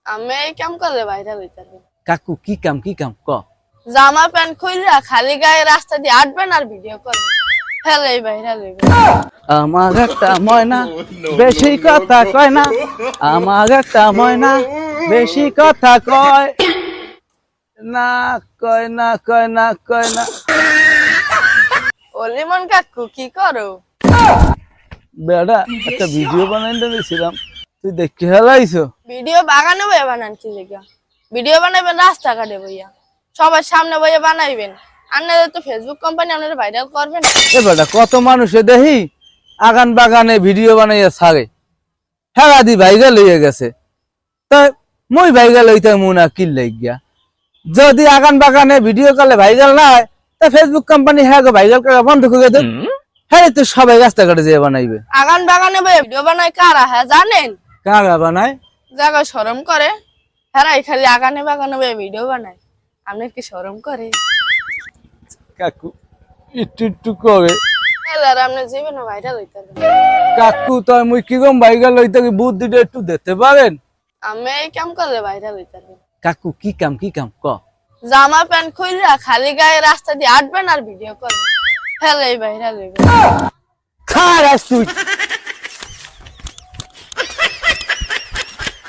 আমি এই কাম করলে ভাইরাল হইতে পারবেন। কাকু কি কাম ক? জামা প্যান্ট খুলরা খালি গায়ে রাস্তা দিয়ে হাঁটবেন আর ভিডিও করবেন, হেলেই ভাইরাল হইবে। আমার একটা ময়না বেশি কথা কয় না, আমার একটা ময়না বেশি কথা কয় না, কয় না, কয় না, কয় না। ও লিমন কাকু কি করো? বেড়া একটা ভিডিও বানাইতে দিয়েছিলাম, তুই দেখে হেলাইছো। ভিডিও বাগানে বইয়া বানান কি লেগা? ভিডিও বানাইবেন রাস্তাঘাটে বইয়া, সবার সামনে বইয়া বানাইবেন। আপনাদের তো ফেসবুক কোম্পানি আপনারা ভাইরাল করবেন। এ বেটা কত মানুষে দেখি আগান বাগানে ভিডিও বানাইয়া ছাড়ে, হেলা দি ভাইরাল হইয়া গেছে। তাই মই ভাইরাল হইতে মুনা কিল লাগিয়া, যদি আগান বাগানে ভিডিও করলে ভাইরাল না হয় তা ফেসবুক কোম্পানি হ্যাঁ ভাইরাল করা বন্ধ করে দেব। হ্যাঁ তো সবাই রাস্তাঘাটে যেয়ে বানাইবে। আগান বাগানে বইয়া ভিডিও বানায় কারা, হ্যাঁ জানেন? কারা বানায়? জায়গা শরম করে, হেরাই খালি আগানে বাগানে বইয়া ভিডিও বানায়। আপনি কি শরম করে? কাকু একটু একটু করে। হেলার আপনার জীবনে ভাইরাল হইতে পারবেন। কাকু তো মুই কিরম ভাইরাল হইতে বুদ্ধিটা একটু দিতে পারেন? আমি এই কাম করলে ভাইরাল হইতে পারবেন। কাকু কি কাম ক? জামা প্যান্ট খুলরা খালি গায়ে রাস্তা দিয়ে হাঁটবেন আর ভিডিও করবেন, হেলেই ভাইরাল হইবে। খারাপ তুই